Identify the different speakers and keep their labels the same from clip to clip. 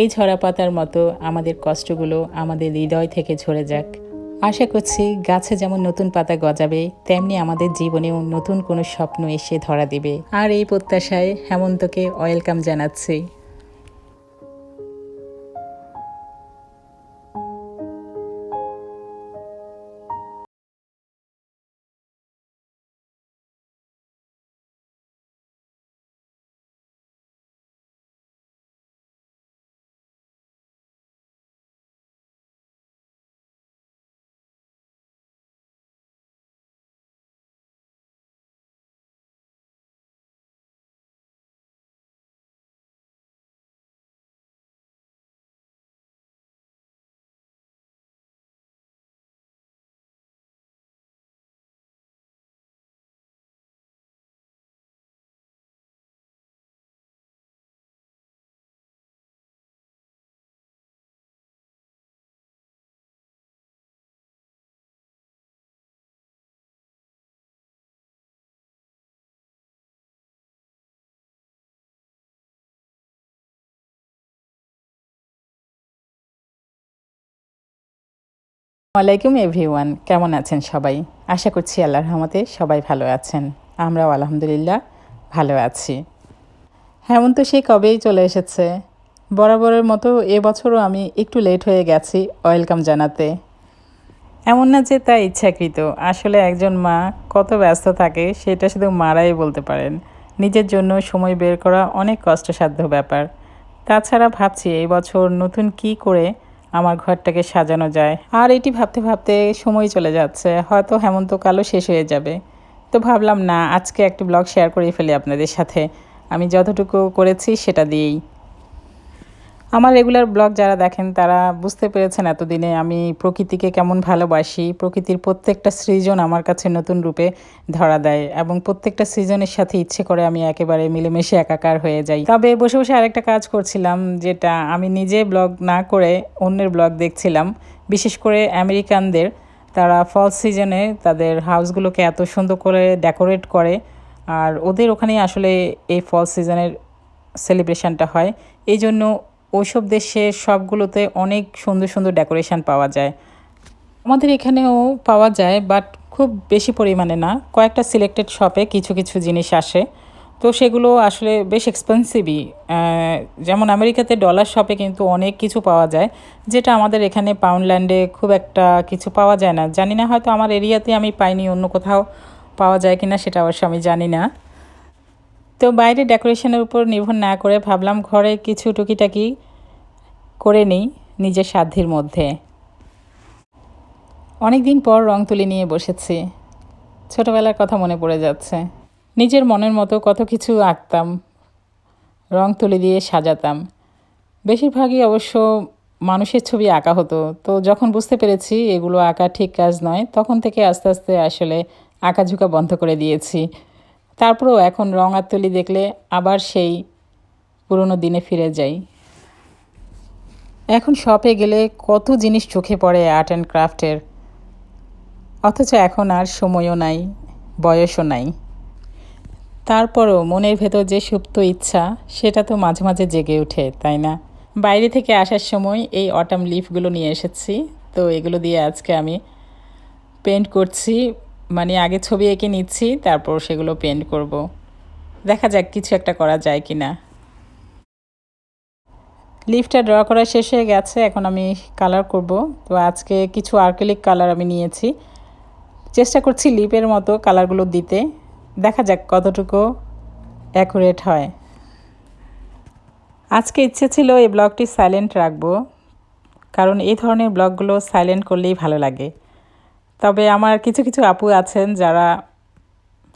Speaker 1: এই ঝরা পাতার মতো আমাদের কষ্টগুলো আমাদের হৃদয় থেকে ঝরে যাক। আশা করছি গাছে যেমন নতুন পাতা গজাবে, তেমনি আমাদের জীবনেও নতুন কোনো স্বপ্ন এসে ধরা দেবে। আর এই প্রত্যাশায় হেমন্তকে ওয়েলকাম জানাচ্ছি। ওয়ালাইকুম এভরিওয়ান, কেমন আছেন সবাই? আশা করছি আল্লাহর রহমতে সবাই ভালো আছেন। আমরাও আলহামদুলিল্লাহ ভালো আছি। হেমন্ত সেই কবেই চলে এসেছে। বরাবরের মতো এবছরও আমি একটু লেট হয়ে গেছি ওয়েলকাম জানাতে। এমন না যে তা ইচ্ছাকৃত, আসলে একজন মা কত ব্যস্ত থাকে সেটা শুধু মারাই বলতে পারেন। নিজের জন্য সময় বের করা অনেক কষ্টসাধ্য ব্যাপার। তাছাড়া ভাবছি এই বছর নতুন কি করে আমার ঘরটাকে সাজানো যায়, আর এটি ভাবতে ভাবতে সময় চলে যাচ্ছে, হয়তো হেমন্তকালও শেষ হয়ে যাবে। তো ভাবলাম না, আজকে একটি ব্লগ শেয়ার করে ফেলি আপনাদের সাথে, আমি যতটুকু করেছি সেটা দিয়েই। আমার রেগুলার ব্লগ যারা দেখেন তারা বুঝতে পেরেছেন এতদিনে আমি প্রকৃতিকে কেমন ভালোবাসি। প্রকৃতির প্রত্যেকটা সৃজন আমার কাছে নতুন রূপে ধরা দেয় এবং প্রত্যেকটা সৃজনের সাথে ইচ্ছে করে আমি একেবারে মিলেমিশে একাকার হয়ে যাই। তবে বসে বসে আরেকটা কাজ করছিলাম, যেটা আমি নিজে ব্লগ না করে অন্যের ব্লগ দেখছিলাম। বিশেষ করে আমেরিকানদের, তারা ফল সিজনে তাদের হাউসগুলোকে এত সুন্দর করে ডেকোরেট করে, আর ওদের ওখানেই আসলে এই ফল সিজনের সেলিব্রেশনটা হয়। এই জন্য ওইসব দেশে সবগুলোতে অনেক সুন্দর সুন্দর ডেকোরেশন পাওয়া যায়। আমাদের এখানেও পাওয়া যায়, বাট খুব বেশি পরিমাণে না। কয়েকটা সিলেক্টেড শপে কিছু কিছু জিনিস আসে, তো সেগুলো আসলে বেশ এক্সপেন্সিভই। যেমন আমেরিকাতে ডলার শপে কিন্তু অনেক কিছু পাওয়া যায়, যেটা আমাদের এখানে পাউন্ডল্যান্ডে খুব একটা কিছু পাওয়া যায় না। জানি না, হয়তো আমার এরিয়াতে আমি পাইনি, অন্য কোথাও পাওয়া যায় কিনা সেটা অবশ্য আমি জানি না। তো বাইরে ডেকোরেশনের উপর নির্ভর না করে ভাবলাম ঘরে কিছু টুকিটাকি করে নিই নিজের সাধ্যের মধ্যে। অনেক দিন পর রং তুলি নিয়ে বসেছি। ছোটোবেলার কথা মনে পড়ে যাচ্ছে। নিজের মনের মতো কত কিছু আঁকতাম, রং তুলি দিয়ে সাজাতাম। বেশিরভাগই অবশ্য মানুষের ছবি আঁকা হতো। তো যখন বুঝতে পেরেছি এগুলো আঁকা ঠিক কাজ নয়, তখন থেকে আস্তে আস্তে আসলে আঁকাঝুঁকা বন্ধ করে দিয়েছি। তারপরেও এখন রং আর তুলি দেখলে আবার সেই পুরনো দিনে ফিরে যাই। এখন শপে গেলে কত জিনিস চোখে পড়ে আর্ট অ্যান্ড ক্রাফটের, অথচ এখন আর সময়ও নাই, বয়সও নাই। তারপরও মনের ভেতর যে সুপ্ত ইচ্ছা সেটা তো মাঝে মাঝে জেগে ওঠে, তাই না? বাইরে থেকে আসার সময় এই অটাম লিফগুলো নিয়ে এসেছি। তো এগুলো দিয়ে আজকে আমি পেন্ট করছি, মানে আগে ছবি এঁকে নিচ্ছি, তারপর সেগুলো পেন্ট করব। দেখা যাক কিছু একটা করা যায় কি না। লিফটা ড্র করা শেষ হয়ে গেছে, এখন আমি কালার করব। তো আজকে কিছু অ্যাক্রিলিক কালার আমি নিয়েছি, চেষ্টা করছি লিপের মতো কালারগুলো দিতে। দেখা যাক কতটুকু অ্যাকুরেট হয়। আজকে ইচ্ছে ছিল এই ব্লগটি সাইলেন্ট রাখবো, কারণ এই ধরনের ব্লগগুলো সাইলেন্ট করলেই ভালো লাগে। তবে আমার কিছু কিছু আপু আছেন যারা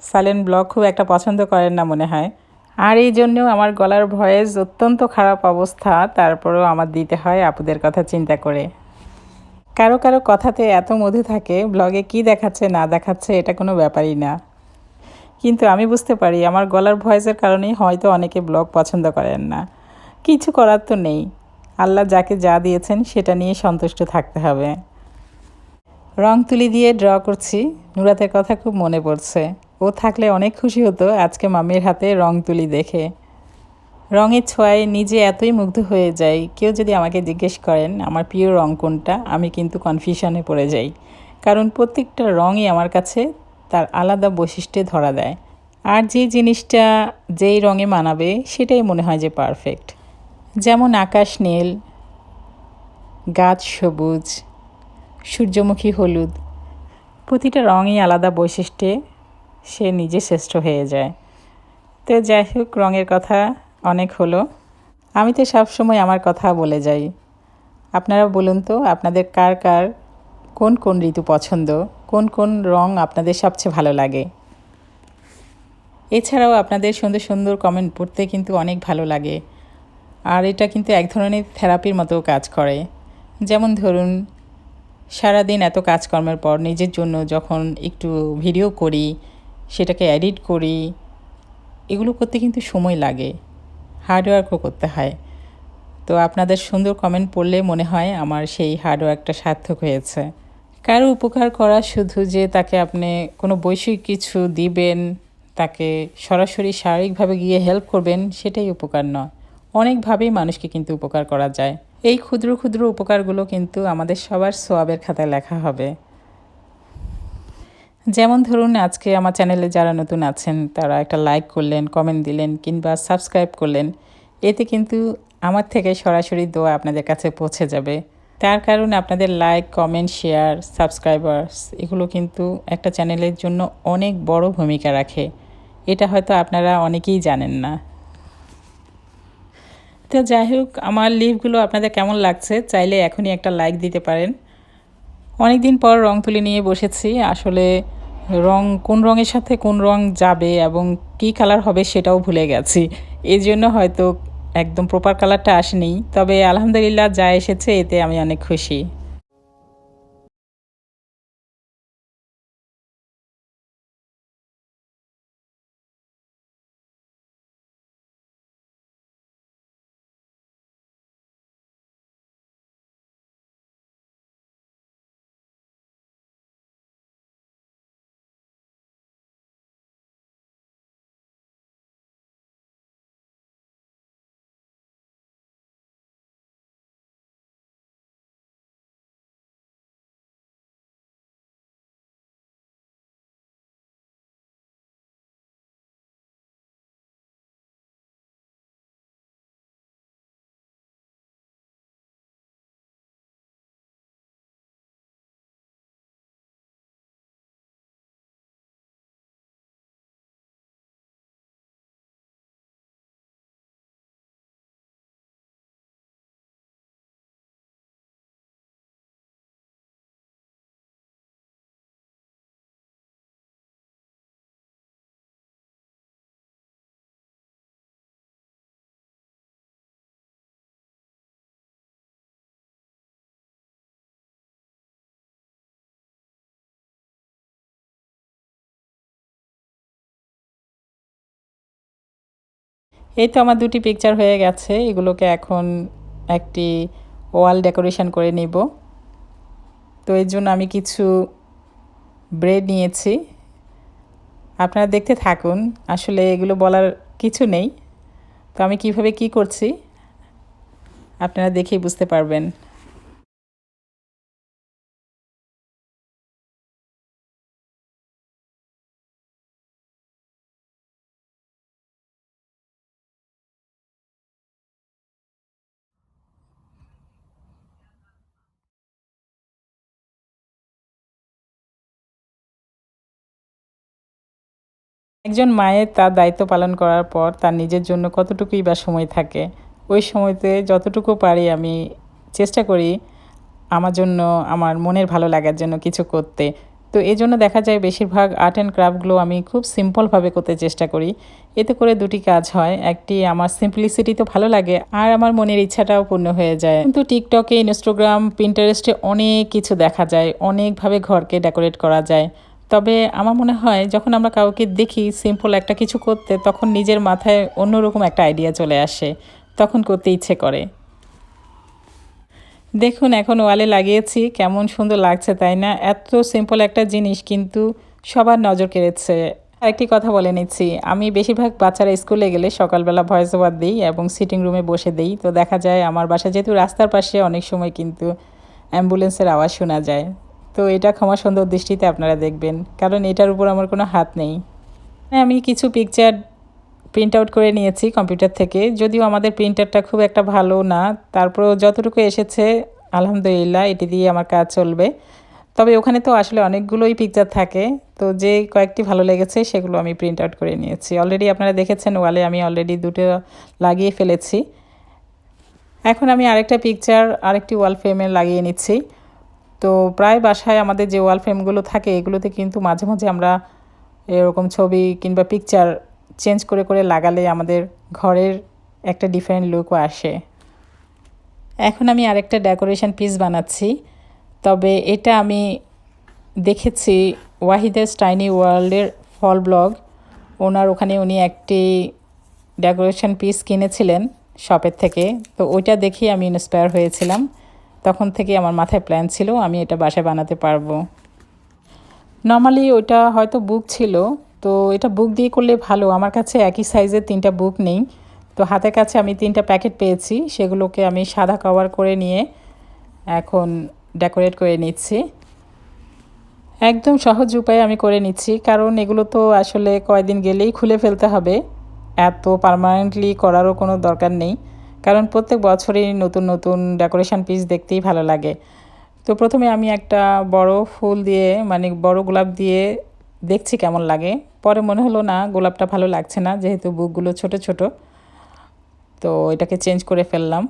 Speaker 1: সাইলেন্ট ব্লগ খুব একটা পছন্দ করেন না মনে হয়, আর এই জন্যও আমার গলার ভয়েস অত্যন্ত খারাপ অবস্থা, তারপরেও আমার দিতে হয় আপুদের কথা চিন্তা করে। কারো কারো কথাতে এত মধু থাকে, ব্লগে কি দেখাচ্ছে না দেখাচ্ছে এটা কোনো ব্যাপারই না। কিন্তু আমি বুঝতে পারি আমার গলার ভয়েসের কারণেই হয়তো অনেকে ব্লগ পছন্দ করেন না। কিছু করার তো নেই, আল্লাহ যাকে যা দিয়েছেন সেটা নিয়ে সন্তুষ্ট থাকতে হবে। রং তুলি দিয়ে ড্র করছি। নুরাতের কথা খুব মনে পড়ছে, ও থাকলে অনেক খুশি হতো আজকে মামির হাতে রং তুলি দেখে। রঙের ছোঁয়ায় নিজে এতই মুগ্ধ হয়ে যাই, কেউ যদি আমাকে জিজ্ঞেস করেন আমার প্রিয় রং কোনটা, আমি কিন্তু কনফিউশনে পড়ে যাই। কারণ প্রত্যেকটা রঙই আমার কাছে তার আলাদা বৈশিষ্ট্যে ধরা দেয়। আর যে জিনিসটা যেই রঙে মানাবে সেটাই মনে হয় যে পারফেক্ট। যেমন আকাশ নীল, গাছ সবুজ, সূর্যমুখী হলুদ, প্রতিটা রঙই আলাদা বৈশিষ্ট্যে সে নিজে শ্রেষ্ঠ হয়ে যায়। তো যাই হোক, রঙের কথা অনেক হলো। আমি তো সবসময় আমার কথা বলে যাই। আপনারা বলুন তো আপনাদের কার কার কোন কোন ঋতু পছন্দ, কোন কোন রং আপনাদের সবচেয়ে ভালো লাগে। এছাড়াও আপনাদের সুন্দর সুন্দর কমেন্ট পড়তে কিন্তু অনেক ভালো লাগে। আর এটা কিন্তু এক ধরনের থেরাপির মতো কাজ করে। যেমন ধরুন, সারাদিন এত কাজকর্মের পর নিজের জন্য যখন একটু ভিডিও করি, সেটাকে এডিট করি, এগুলো করতে কিন্তু সময় লাগে, হার্ডওয়ার্কও করতে হয়। তো আপনাদের সুন্দর কমেন্ট পড়লে মনে হয় আমার সেই হার্ডওয়ার্কটা সার্থক হয়েছে। কারো উপকার করা শুধু যে তাকে আপনি কোনো বৈষয়িক কিছু দিবেন, তাকে সরাসরি শারীরিকভাবে গিয়ে হেল্প করবেন, সেটাই উপকার নয়। অনেকভাবেই মানুষকে কিন্তু উপকার করা যায়। এই ক্ষুদ্র ক্ষুদ্র উপকারগুলো কিন্তু আমাদের সবার সওয়াবের খাতায় লেখা হবে। যেমন ধরুন, আজকে আমার চ্যানেলে যারা নতুন আছেন তারা একটা লাইক করলেন, কমেন্ট দিলেন কিংবা সাবস্ক্রাইব করলেন, এতে কিন্তু আমার থেকে সরাসরি দোয়া আপনাদের কাছে পৌঁছে যাবে। তার কারণ আপনাদের লাইক, কমেন্ট, শেয়ার, সাবস্ক্রাইবার্স এগুলো কিন্তু একটা চ্যানেলের জন্য অনেক বড় ভূমিকা রাখে। এটা হয়তো আপনারা অনেকেই জানেন না। তো যাই হোক, আমার লিভগুলো আপনাদের কেমন লাগছে চাইলে এখনই একটা লাইক দিতে পারেন। অনেক দিন পর রং তুলি নিয়ে বসেছি। আসলে কোন রঙের সাথে কোন রং যাবে এবং কী কালার হবে সেটাও ভুলে গেছি। এই জন্য হয়তো একদম প্রপার কালারটা আসেনি, তবে আলহামদুলিল্লাহ যা এসেছে এতে আমি অনেক খুশি। এই তো আমার দুটি পিকচার হয়ে গেছে। এগুলোকে এখন একটি ওয়াল ডেকোরেশন করে নিব। তো এর জন্য আমি কিছু ব্রেড নিয়েছি। আপনারা দেখতে থাকুন। আসলে এগুলো বলার কিছু নেই, তো আমি কিভাবে কি করছি আপনারা দেখেই বুঝতে পারবেন। একজন মায়ের তার দায়িত্ব পালন করার পর তার নিজের জন্য কতটুকুই বা সময় থাকে, ওই সময়তে যতটুকু পারি আমি চেষ্টা করি আমার জন্য, আমার মনের ভালো লাগার জন্য কিছু করতে। তো এই জন্য দেখা যায় বেশিরভাগ আর্ট অ্যান্ড ক্রাফটগুলো আমি খুব সিম্পলভাবে করতে চেষ্টা করি। এতে করে দুটি কাজ হয়, একটি আমার সিম্পলিসিটি তো ভালো লাগে, আর আমার মনের ইচ্ছাটাও পূর্ণ হয়ে যায়। কিন্তু টিকটকে, ইনস্টাগ্রাম, পিন্টারেস্টে অনেক কিছু দেখা যায়, অনেকভাবে ঘরকে ডেকোরেট করা যায়। তবে আমার মনে হয় যখন আমরা কাউকে দেখি সিম্পল একটা কিছু করতে, তখন নিজের মাথায় অন্যরকম একটা আইডিয়া চলে আসে, তখন করতে ইচ্ছে করে। দেখুন এখন ওয়ালে লাগিয়েছি, কেমন সুন্দর লাগছে তাই না? এত সিম্পল একটা জিনিস কিন্তু সবার নজর কেড়েছে। আরেকটি কথা বলে নিচ্ছি, আমি বেশিরভাগ বাচ্চারা স্কুলে গেলে সকালবেলা ভয়েস ওভার দিই এবং সিটিং রুমে বসে দিই। তো দেখা যায় আমার বাসা যেহেতু রাস্তার পাশে, অনেক সময় কিন্তু অ্যাম্বুলেন্সের আওয়াজ শোনা যায়। তো এটা ক্ষমা সুন্দর দৃষ্টিতে আপনারা দেখবেন, কারণ এটার উপর আমার কোনো হাত নেই। আমি কিছু পিকচার প্রিন্ট আউট করে নিয়েছি কম্পিউটার থেকে, যদিও আমাদের প্রিন্টারটা খুব একটা ভালো না, তারপরেও যতটুকু এসেছে আলহামদুলিল্লাহ এটি দিয়ে আমার কাজ চলবে। তবে ওখানে তো আসলে অনেকগুলোই পিকচার থাকে, তো যে কয়েকটি ভালো লেগেছে সেগুলো আমি প্রিন্ট আউট করে নিয়েছি। অলরেডি আপনারা দেখেছেন ওয়ালে আমি অলরেডি দুটো লাগিয়ে ফেলেছি। এখন আমি আরেকটা পিকচার আরেকটি ওয়াল ফ্রেমে লাগিয়ে নিচ্ছি। তো প্রায় বাসায় আমাদের যে ওয়াল ফ্রেমগুলো থাকে এগুলোতে কিন্তু মাঝে মাঝে আমরা এরকম ছবি কিংবা পিকচার চেঞ্জ করে করে লাগালে আমাদের ঘরের একটা ডিফারেন্ট লুকও আসে। এখন আমি আরেকটা ডেকোরেশন পিস বানাচ্ছি, তবে এটা আমি দেখেছি ওয়াহিদাস টাইনি ওয়ার্ল্ডের ফল ব্লগ, ওনার ওখানে উনি একটি ডেকোরেশন পিস কিনেছিলেন শপের থেকে। তো ওইটা দেখেই আমি ইন্সপায়ার হয়েছিলাম, তখন থেকে আমার মাথায় প্ল্যান ছিল আমি এটা বাসায় বানাতে পারবো। নর্মালি ওইটা হয়তো বুক ছিল, তো এটা বুক দিয়ে করলে ভালো। আমার কাছে একই সাইজের 3টা বুক নেই, তো হাতের কাছে আমি 3টা প্যাকেট পেয়েছি, সেগুলোকে আমি সাদা কভার করে নিয়ে এখন ডেকোরেট করে নিচ্ছি। একদম সহজ উপায়ে আমি করে নিচ্ছি, কারণ এগুলো তো আসলে কয়েকদিন গেলেই খুলে ফেলতে হবে, এত পার্মানেন্টলি করারও কোনো দরকার নেই, কারণ প্রত্যেক বছরই নতুন নতুন ডেকোরেশন পিস দেখতেই ভালো লাগে। তো প্রথমে আমি একটা বড় ফুল দিয়ে, মানে বড় গোলাপ দিয়ে দেখছি কেমন লাগে। পরে মনে হলো না, গোলাপটা ভালো লাগছে না, যেহেতু বুকগুলো ছোট ছোট, তো এটাকে চেঞ্জ করে ফেললাম।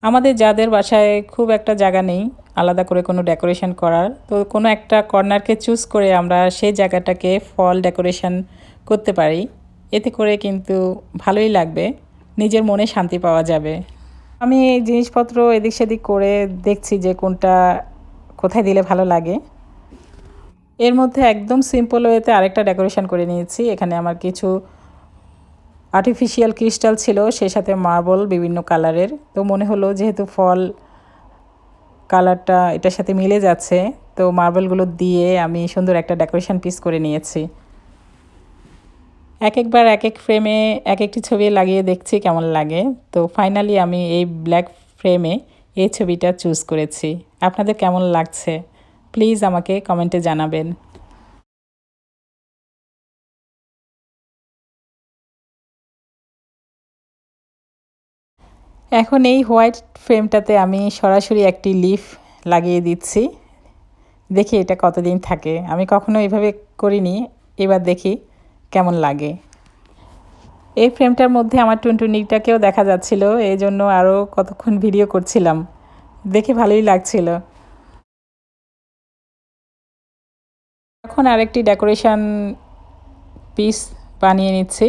Speaker 1: আমাদের যাদের বাসায় খুব একটা জায়গা নেই আলাদা করে কোনো ডেকোরেশন করার, তো কোনো একটা কর্নারকে চুজ করে আমরা সেই জায়গাটাকে ফল ডেকোরেশন করতে পারি। এতে করে কিন্তু ভালোই লাগবে, নিজের মনে শান্তি পাওয়া যাবে। আমি এই জিনিসপত্র এদিক সেদিক করে দেখছি যে কোনটা কোথায় দিলে ভালো লাগে। এর মধ্যে একদম সিম্পল ওয়েতে আরেকটা ডেকোরেশন করে নিয়েছি। এখানে আমার কিছু আর্টিফিশিয়াল ক্রিস্টাল ছিল, সেই সাথে মার্বল বিভিন্ন কালারের। তো মনে হলো যেহেতু ফল কালারটা এটার সাথে মিলে যাচ্ছে, তো মার্বেলগুলো দিয়ে আমি সুন্দর একটা ডেকোরেশন পিস করে নিয়েছি। এক একবার এক এক ফ্রেমে এক একটি ছবি লাগিয়ে দেখছি কেমন লাগে। তো ফাইনালি আমি এই ব্ল্যাক ফ্রেমে এই ছবিটা চুজ করেছি। আপনাদের কেমন লাগছে প্লিজ আমাকে কমেন্টে জানাবেন। এখন এই হোয়াইট ফ্রেমটাতে আমি সরাসরি একটি লিফ লাগিয়ে দিচ্ছি, দেখি এটা কতদিন থাকে। আমি কখনো এইভাবে করিনি, এবার দেখি কেমন লাগে। এই ফ্রেমটার মধ্যে আমার টুনটুনিটাকেও দেখা যাচ্ছিল, এই জন্য আরও কতক্ষণ ভিডিও করছিলাম, দেখে ভালোই লাগছিল। এখন আরেকটি ডেকোরেশন পিস বানিয়ে নিচ্ছি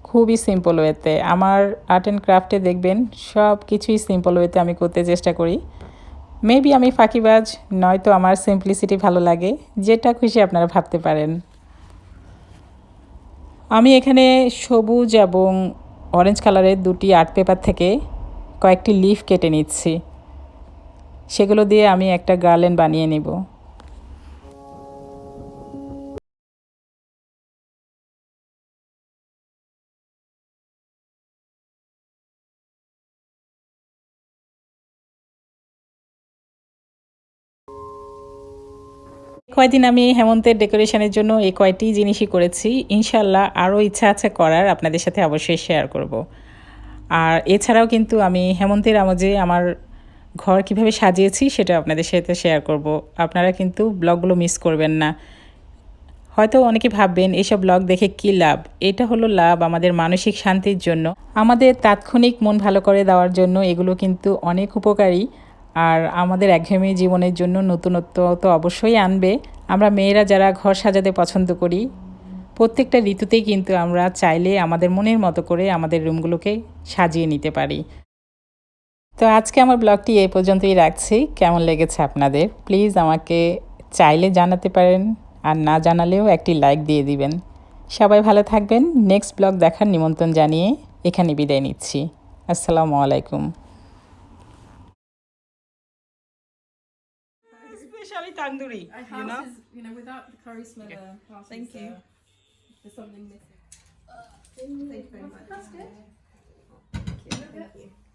Speaker 1: খুবই সিম্পল ওয়েতে। আমার আর্ট অ্যান্ড ক্রাফটে দেখবেন সব কিছুই সিম্পল ওয়েতে আমি করতে চেষ্টা করি। মেবি আমি ফাঁকিবাজ, নয়তো আমার সিম্পলিসিটি ভালো লাগে, যেটা খুশি আপনারা ভাবতে পারেন। আমি এখানে সবুজ এবং অরেঞ্জ কালারের দুটি আর্ট পেপার থেকে কয়েকটি লিফ কেটে নিচ্ছি, সেগুলো দিয়ে আমি একটা গার্ল্যান্ড বানিয়ে নেব। কয়দিন আমি হেমন্তের ডেকোরেশনের জন্য এই কয়টি জিনিসই করেছি, ইনশাল্লাহ আরও ইচ্ছা আছে করার, আপনাদের সাথে অবশ্যই শেয়ার করব। আর এছাড়াও কিন্তু আমি হেমন্তের আমোজে আমার ঘর কিভাবে সাজিয়েছি সেটা আপনাদের সাথে শেয়ার করব। আপনারা কিন্তু ব্লগগুলো মিস করবেন না। হয়তো অনেকে ভাববেন এইসব ব্লগ দেখে কী লাভ। এটা হলো লাভ আমাদের মানসিক শান্তির জন্য, আমাদের তাৎক্ষণিক মন ভালো করে দেওয়ার জন্য। এগুলো কিন্তু অনেক উপকারী। আর আমাদের একঘেয়েমি জীবনের জন্য নতুনত্ব তো অবশ্যই আনবে। আমরা মেয়েরা যারা ঘর সাজাতে পছন্দ করি, প্রত্যেকটা ঋতুতেই কিন্তু আমরা চাইলে আমাদের মনের মতো করে আমাদের রুমগুলোকে সাজিয়ে নিতে পারি। তো আজকে আমার ব্লগটি এই পর্যন্তই রাখছি। কেমন লেগেছে আপনাদের প্লিজ আমাকে চাইলে জানাতে পারেন, আর না জানালেও একটি লাইক দিয়ে দিবেন। সবাই ভালো থাকবেন। নেক্সট ব্লগ দেখার নিমন্ত্রণ জানিয়ে এখানে বিদায় নিচ্ছি। আসসালামু আলাইকুম। Especially tandoori,
Speaker 2: A house is, without the curry smell, a house
Speaker 3: Thank
Speaker 2: is,
Speaker 3: you.
Speaker 2: there's something missing. Thank you very much. That's good.
Speaker 3: Thank you.